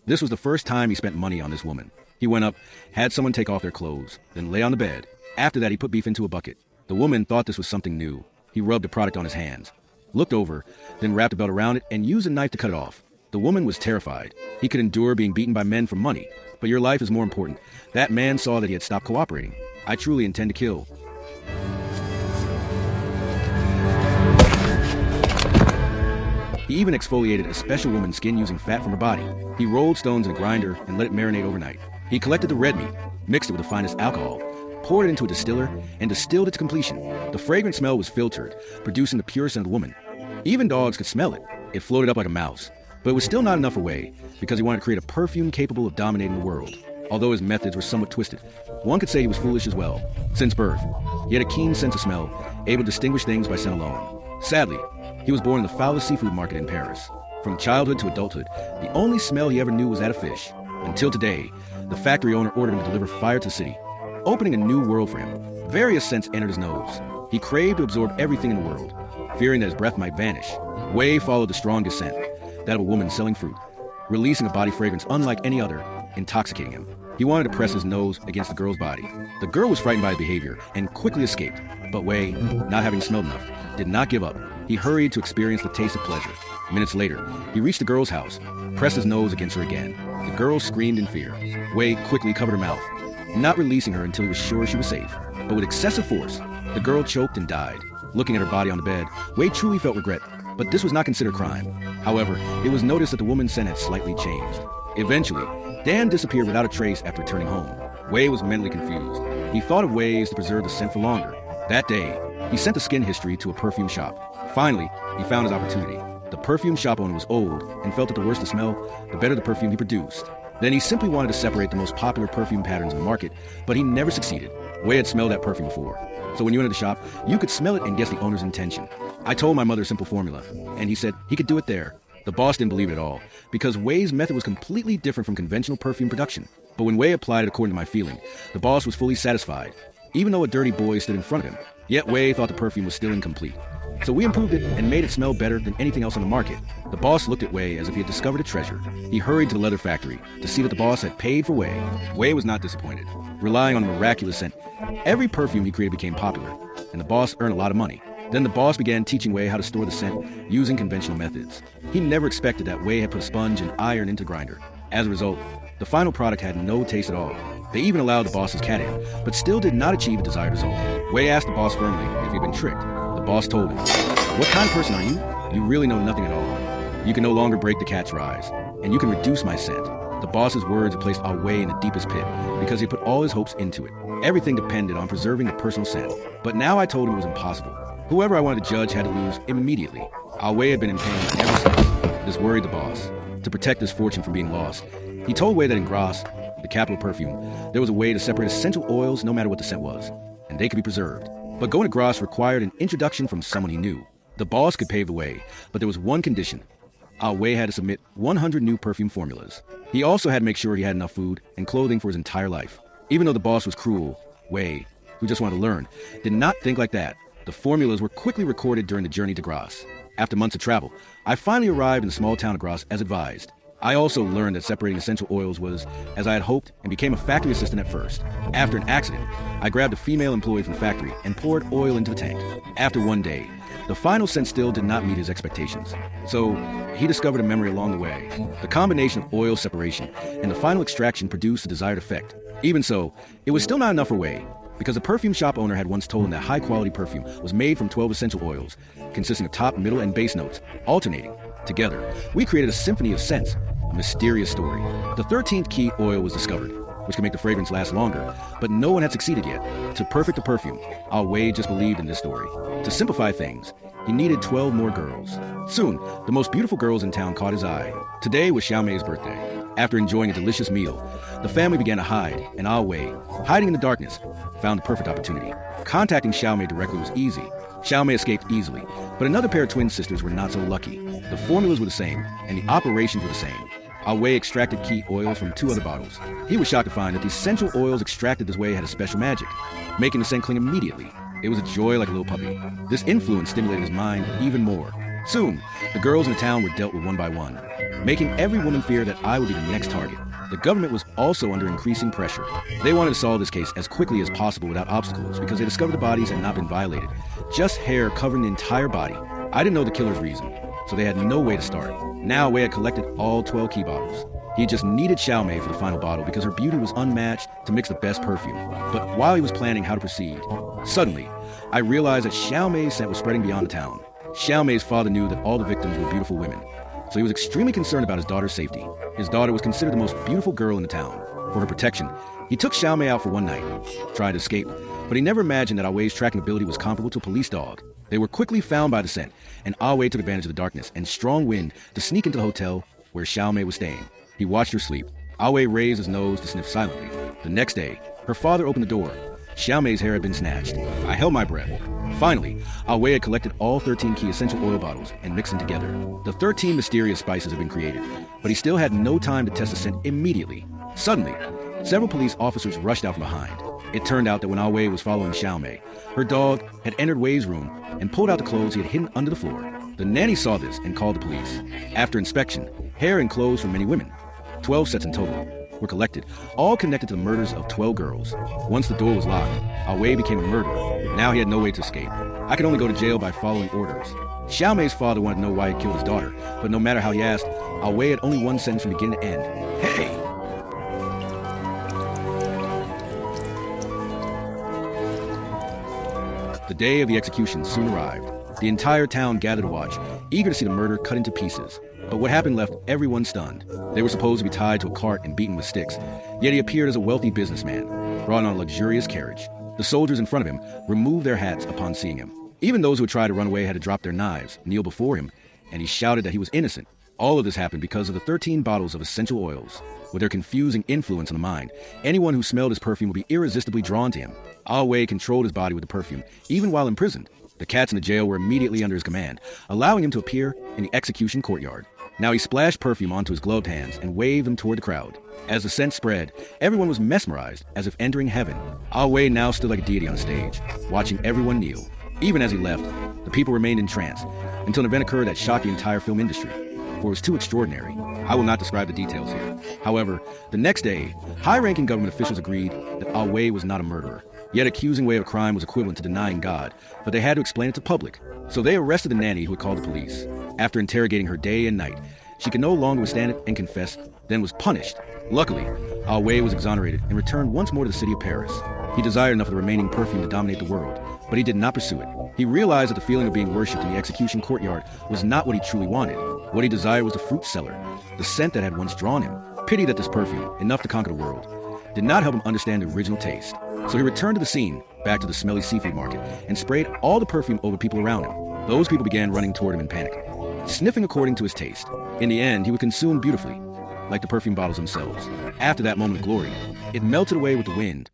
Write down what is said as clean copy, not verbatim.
This was the first time he spent money on this woman. He went up, had someone take off their clothes, then lay on the bed. After that, he put beef into a bucket. The woman thought this was something new. He rubbed the product on his hands, looked over, then wrapped a belt around it and used a knife to cut it off. The woman was terrified. He could endure being beaten by men for money, but your life is more important. That man saw that he had stopped cooperating. I truly intend to kill. He even exfoliated a special woman's skin using fat from her body. He rolled stones in a grinder and let it marinate overnight. He collected the red meat, mixed it with the finest alcohol, poured it into a distiller, and distilled it to completion. The fragrant smell was filtered, producing the pure scent of the woman. Even dogs could smell it. It floated up like a mouse. But it was still not enough for Wei, because he wanted to create a perfume capable of dominating the world. Although his methods were somewhat twisted, one could say he was foolish as well. Since birth, he had a keen sense of smell, able to distinguish things by scent alone. Sadly, he was born in the foulest seafood market in Paris. From childhood to adulthood, the only smell he ever knew was that of fish. Until today, the factory owner ordered him to deliver fire to the city, opening a new world for him. Various scents entered his nose. He craved to absorb everything in the world, fearing that his breath might vanish. Wei followed the strongest scent, that of a woman selling fruit, releasing a body fragrance unlike any other, intoxicating him. He wanted to press his nose against the girl's body. The girl was frightened by his behavior and quickly escaped. But Wei, not having smelled enough, did not give up. He hurried to experience the taste of pleasure. Minutes later, he reached the girl's house, pressed his nose against her again. The girl screamed in fear. Wei quickly covered her mouth, not releasing her until he was sure she was safe. But with excessive force, the girl choked and died. Looking at her body on the bed, Wei truly felt regret, but this was not considered crime. However, it was noticed that the woman's scent had slightly changed. Eventually, Dan disappeared without a trace after returning home. Wei was mentally confused. He thought of ways to preserve the scent for longer. That day, he sent the skin history to a perfume shop. Finally, he found his opportunity. The perfume shop owner was old and felt that the worse the smell, the better the perfume he produced. Then he simply wanted to separate the most popular perfume patterns in the market, but he never succeeded. Wei had smelled that perfume before. So when you entered the shop, you could smell it and guess the owner's intention. I told my mother a simple formula, and he said he could do it there. The boss didn't believe it at all, because Wei's method was completely different from conventional perfume production. But when Wei applied it according to my feeling, the boss was fully satisfied, even though a dirty boy stood in front of him. Yet Wei thought the perfume was still incomplete. So we improved it and made it smell better than anything else on the market. The boss looked at Wei as if he had discovered a treasure. He hurried to the leather factory to see that the boss had paid for Wei. Wei was not disappointed. Relying on a miraculous scent, every perfume he created became popular, and the boss earned a lot of money. Then the boss began teaching Wei how to store the scent using conventional methods. He never expected that Wei had put a sponge and iron into the grinder. As a result, the final product had no taste at all. They even allowed the boss's cat in, but still did not achieve the desired result. Wei asked the boss firmly if he'd been tricked. The boss told him, "What kind of person are you? You really know nothing at all. You can no longer break the cat's rise, and you can reduce my scent." The boss's words had placed our Wei in the deepest pit because he put all his hopes into it. Everything depended on preserving the personal scent. But now I told him it was impossible. Whoever I wanted to judge had to lose immediately. Our Wei had been in pain ever since. This worried the boss. To protect his fortune from being lost, he told Wei that in Grasse, the capital of perfume, there was a way to separate essential oils no matter what the scent was, and they could be preserved. But going to Grasse required an introduction from someone he knew. The boss could pave the way, but there was one condition. Our Wei had to submit 100 new perfume formulas. He also had to make sure he had enough food and clothing for his entire life. Even though the boss was cruel, Wei, who just wanted to learn, did not think like that. The formulas were quickly recorded during the journey to Grasse. After months of travel, I finally arrived in the small town of Grasse as advised. I also learned that separating essential oils was, as I had hoped, and became a factory assistant at first. After an accident, I grabbed a female employee from the factory and poured oil into the tank. After one day, the final scent still did not meet his expectations. So, he discovered a memory along the way. The combination of oil separation and the final extraction produced the desired effect. Even so, it was still not enough for Wei, because the perfume shop owner had once told him that high-quality perfume was made from 12 essential oils, consisting of top, middle, and base notes, alternating. Together, we created a symphony of scents, a mysterious story. The 13th key oil was discovered, which could make the fragrance last longer, but no one had succeeded yet. To perfect the perfume, our Wei just believed in this story. To simplify things, he needed 12 more girls. Soon, the most beautiful girls in town caught his eye. Today was Xiaomei's birthday. After enjoying a delicious meal, the family began to hide, and Ah Wei, hiding in the darkness, found the perfect opportunity. Contacting Xiaomei directly was easy. Xiaomei escaped easily, but another pair of twin sisters were not so lucky. The formulas were the same, and the operations were the same. Ah Wei extracted key oils from 2 other bottles. He was shocked to find that the essential oils extracted this way had a special magic, making the scent cling immediately. It was a joy like a little puppy. This influence stimulated his mind even more. Soon, the girls in the town were dealt with one by one. making every woman fear that I would be the next target. The government was also under increasing pressure. They wanted to solve this case as quickly as possible without obstacles because they discovered the bodies had not been violated. Just hair covering the entire body. I didn't know the killer's reason, so they had no way to start. Now Wei had collected all 12 key bottles. He just needed Xiaomei for the final bottle because her beauty was unmatched to mix the best perfume. But while he was planning how to proceed, suddenly, I realized that Xiaomei's scent was spreading beyond the town. Xiaomei's father knew that all the victims were beautiful women, so he was extremely concerned about his daughter's safety. His daughter was considered the most beautiful girl in the town. For her protection, he took Xiaomei out for one night, tried to escape, but he never imagined that Awei's tracking ability was comparable to a police dog. They were quickly found by the scent, and Awei took advantage of the darkness and strong wind to sneak into the hotel where Xiaomei was staying. He watched her sleep. Awei raised his nose to sniff silently. The next day, her father opened the door. Xiaomei's hair had been snatched. I held my breath. Finally, Awei had collected all 13 key essential oil bottles and mixed them together. The 13 mysterious spices had been created, but he still had no time to test the scent immediately. Suddenly, several police officers rushed out from behind. It turned out that when Awei was following Xiaomei, her dog had entered Wei's room and pulled out the clothes he had hidden under the floor. The nanny saw this and called the police. After inspection, hair and clothes from many women, 12 sets in total, were collected, all connected to the murders of 12 girls. Once the door was locked, Awei became a murderer. Now he had no way to escape. I could only go to jail by following orders. Xiaomei's father wanted to know why he killed his daughter, but no matter how he asked, Awei had only one sentence from beginning to end. Hey! The day of the execution soon arrived. The entire town gathered to watch, eager to see the murder cut into pieces. But what happened left everyone stunned. They were supposed to be tied to a cart and beaten with sticks, yet he appeared as a wealthy businessman, brought on a luxurious carriage. The soldiers in front of him removed their hats upon seeing him. Even those who had tried to run away had to drop their knives, kneel before him, and he shouted that he was innocent. All of this happened because of the 13 bottles of essential oils. With their confusing influence on the mind, anyone who smelled his perfume would be irresistibly drawn to him. Awei controlled his body with the perfume, even while imprisoned. The cats in the jail were immediately under his command, allowing him to appear in the execution courtyard. Now he splashed perfume onto his gloved hands and waved them toward the crowd. As the scent spread, everyone was mesmerized as if entering heaven. Awei now stood like a deity on the stage, watching everyone kneel. Even as he left, the people remained entranced until an event occurred that shocked the entire film industry, for it was too extraordinary. I will not describe the details here. However, the next day, high-ranking government officials agreed that Awei was not a murderer. Yet accusing Wei of a crime was equivalent to denying God, but they had to explain it to public. So they arrested the nanny who had called the police. After interrogating her day and night, she could no longer withstand it and confessed, then was punished. Luckily, Awei was exonerated and returned once more to the city of Paris. He desired enough of the remaining perfume to dominate the world, but he did not pursue it. He realized that the feeling of being worshipped in the execution courtyard was not what he truly wanted. What he desired was the fruit cellar, the scent that had once drawn him. Pity that this perfume, enough to conquer the world, did not help him understand the original taste. So he returned to the scene, back to the smelly seafood market, and sprayed all the perfume over people around him. Those people began running toward him in panic, sniffing according to his taste. In the end, he would consume beautifully, like the perfume bottles themselves. After that moment of glory, it melted away with the wind,